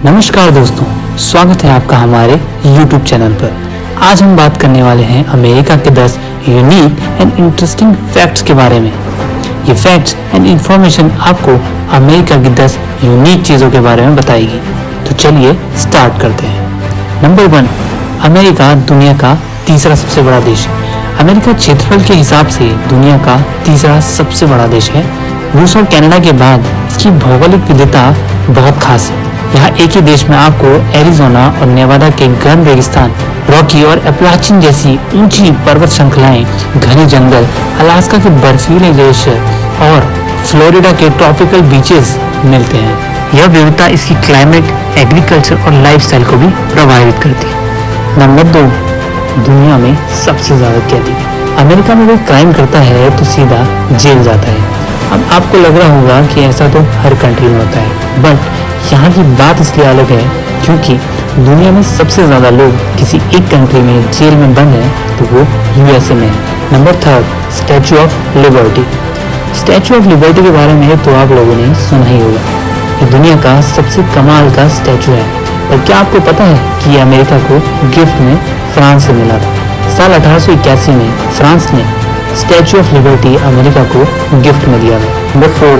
नमस्कार दोस्तों, स्वागत है आपका हमारे YouTube चैनल पर। आज हम बात करने वाले हैं अमेरिका के 10 यूनिक एंड इंटरेस्टिंग फैक्ट्स के बारे में। ये फैक्ट्स एंड इंफॉर्मेशन आपको अमेरिका की 10 यूनिक चीज़ों के बारे में बताएगी। तो चलिए स्टार्ट करते हैं। नंबर 1, अमेरिका दुनिया का तीसरा सबसे बड़ा देश है। अमेरिका क्षेत्रफल के हिसाब से दुनिया का तीसरा सबसे बड़ा देश है। रूस और कनाडा के बाद इसकी भौगोलिक विविधता बहुत खास है। यहाँ एक ही देश में आपको एरिज़ोना और नेवादा के गर्म रेगिस्तान, रॉकी और एपलाचिन जैसी ऊंची पर्वत श्रृंखलाएं, घने जंगल, अलास्का के बर्फीले ग्लेशियर और फ्लोरिडा के ट्रॉपिकल बीचेस मिलते हैं। यह विविधता इसकी क्लाइमेट, एग्रीकल्चर और लाइफस्टाइल को भी प्रभावित करती है। नंबर 2, दुनिया में सबसे ज्यादा कैदी। अमेरिका में कोई क्राइम करता है तो सीधा जेल जाता है। अब आपको लग रहा होगा कि ऐसा तो हर कंट्री में होता है, बट यहाँ की बात इसलिए अलग है क्योंकि दुनिया में सबसे ज़्यादा लोग किसी एक कंट्री में जेल में बंद हैं तो वो यूएसए में है। Number 3, statue of liberty. Statue of liberty के बारे में तो आप लोगों ने सुना ही होगा। ये दुनिया का सबसे कमाल का स्टैचू है। और क्या आपको पता है कि ये अमेरिका को गिफ्ट में फ्रांस से मिला था। साल 1881 में फ्रांस ने स्टैचू ऑफ लिबर्टी अमेरिका को गिफ्ट में दिया था। नंबर 4,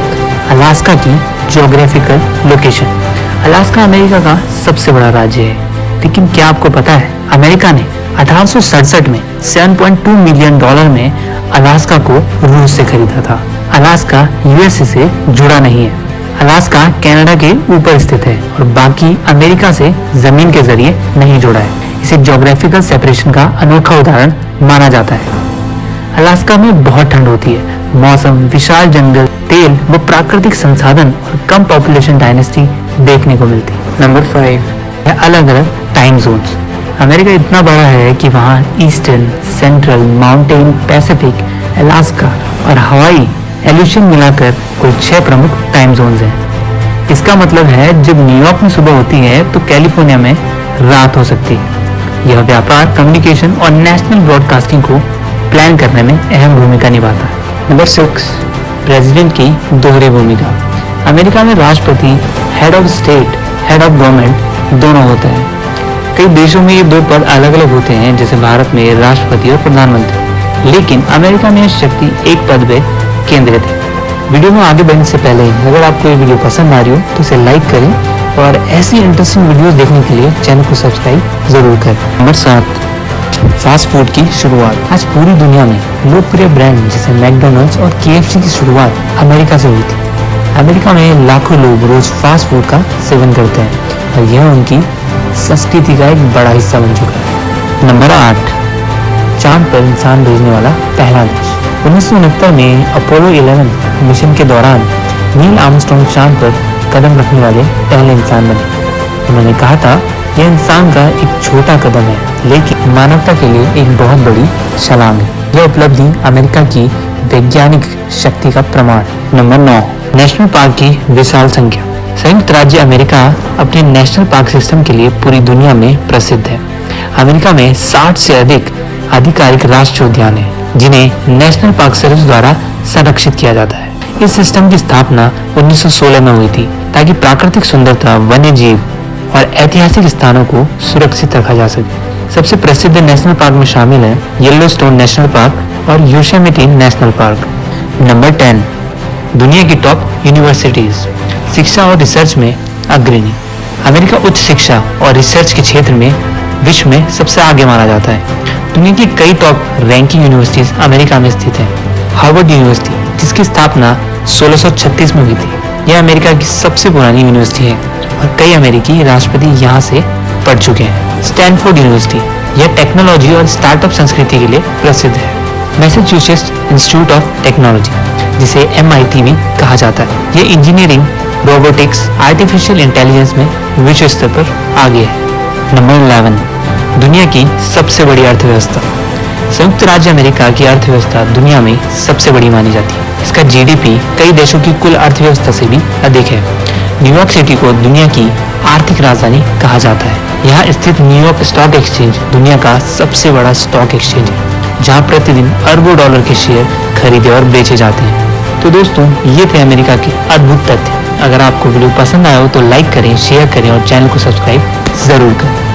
अलास्का की ज्योग्राफिकल लोकेशन। अलास्का अमेरिका का सबसे बड़ा राज्य है, लेकिन क्या आपको पता है अमेरिका ने 1867 में $7.2 मिलियन में अलास्का को रूस से खरीदा था। अलास्का यूएसए से जुड़ा नहीं है। अलास्का कनाडा के ऊपर स्थित है और बाकी अमेरिका से जमीन के जरिए नहीं जुड़ा है। इसे ज्योग्राफिकल सेपरेशन का अनोखा उदाहरण माना जाता है। अलास्का में बहुत ठंड होती है। मौसम, विशाल जंगल, तेल व प्राकृतिक संसाधन और कम पॉपुलेशन डायनेस्टी देखने को मिलती है। नंबर 5 है अलग अलग टाइम जोन्स। अमेरिका इतना बड़ा है कि वहाँ eastern, central, mountain, Pacific, Alaska और हवाई एल्यूशन मिलाकर कुल 6 प्रमुख टाइम जोन्स हैं। इसका मतलब है जब न्यूयॉर्क में सुबह होती है तो कैलिफोर्निया में रात हो सकती है। यह व्यापार, कम्युनिकेशन और नेशनल ब्रॉडकास्टिंग को प्लान करने में अहम भूमिका निभाता है। नंबर 6, प्रेसिडेंट की दोहरी भूमिका। अमेरिका में राष्ट्रपति, head of state, head of government दोनों होते हैं। कई देशों में ये दो पद अलग अलग होते हैं, जैसे भारत में राष्ट्रपति और प्रधानमंत्री, लेकिन अमेरिका में शक्ति एक पद पे केंद्रित है। वीडियो में आगे बढ़ने से पहले अगर आपको ये वीडियो पसंद आ रही हो तो इसे लाइक करें और ऐसी इंटरेस्टिंग वीडियोस देखने के लिए चैनल को सब्सक्राइब जरूर करें। नंबर 7, फास्ट फूड की शुरुआत। आज पूरी दुनिया में लोकप्रिय ब्रांड जैसे मैकडॉनल्ड्स और केएफसी की शुरुआत अमेरिका से हुई थी। अमेरिका में लाखों लोग रोज फास्ट फूड का सेवन करते हैं और यह उनकी संस्कृति का एक बड़ा हिस्सा बन चुका है। नंबर 8, चांद पर इंसान भेजने वाला पहला देश। 1969 में अपोलो 11 मिशन के दौरान नील आर्मस्ट्रॉन्ग चांद पर कदम रखने वाले पहले इंसान बने। उन्होंने कहा था यह इंसान का एक छोटा कदम है, लेकिन मानवता के लिए एक बहुत बड़ी छलांग है। यह उपलब्धि अमेरिका की वैज्ञानिक शक्ति का प्रमाण। नंबर 9, नेशनल पार्क की विशाल संख्या। संयुक्त राज्य अमेरिका अपने नेशनल पार्क सिस्टम के लिए पूरी दुनिया में प्रसिद्ध है। अमेरिका में 60 से अधिक आधिकारिक राष्ट्रीय उद्यान है, जिन्हें नेशनल पार्क सर्विस द्वारा संरक्षित किया जाता है। इस सिस्टम की स्थापना 1916 में हुई थी ताकि प्राकृतिक सुंदरता, वन्य जीव और ऐतिहासिक स्थानों को सुरक्षित रखा जा सके। सबसे प्रसिद्ध नेशनल पार्क में शामिल है येलोस्टोन नेशनल पार्क और योसेमिटी नेशनल पार्क। नंबर 10, दुनिया की टॉप यूनिवर्सिटीज। शिक्षा और रिसर्च में अग्रणी। अमेरिका उच्च शिक्षा और रिसर्च के क्षेत्र में विश्व में सबसे आगे माना जाता है। दुनिया की कई टॉप रैंकिंग यूनिवर्सिटीज अमेरिका में स्थित है। हार्वर्ड यूनिवर्सिटी, जिसकी स्थापना 1636 में हुई थी, यह अमेरिका की सबसे पुरानी यूनिवर्सिटी है और कई अमेरिकी राष्ट्रपति यहाँ से पढ़ चुके हैं। स्टैनफोर्ड यूनिवर्सिटी, यह टेक्नोलॉजी और स्टार्टअप संस्कृति के लिए प्रसिद्ध है। मैसेच्यूसेट्स इंस्टीट्यूट ऑफ टेक्नोलॉजी, जिसे MIT भी कहा जाता है, यह इंजीनियरिंग, रोबोटिक्स, आर्टिफिशियल इंटेलिजेंस में विश्व स्तर पर आगे है। नंबर 11, दुनिया की सबसे बड़ी अर्थव्यवस्था। संयुक्त राज्य अमेरिका की अर्थव्यवस्था दुनिया में सबसे बड़ी मानी जाती है। इसका GDP कई देशों की कुल अर्थव्यवस्था से भी अधिक है। न्यूयॉर्क सिटी को दुनिया की आर्थिक राजधानी कहा जाता है। यहाँ स्थित न्यूयॉर्क स्टॉक एक्सचेंज दुनिया का सबसे बड़ा स्टॉक एक्सचेंज है, जहाँ प्रतिदिन अरबों डॉलर के शेयर खरीदे और बेचे जाते हैं। तो दोस्तों ये थे अमेरिका के अद्भुत तथ्य। अगर आपको वीडियो पसंद आया हो तो लाइक करें, शेयर करें और चैनल को सब्सक्राइब जरूर करें।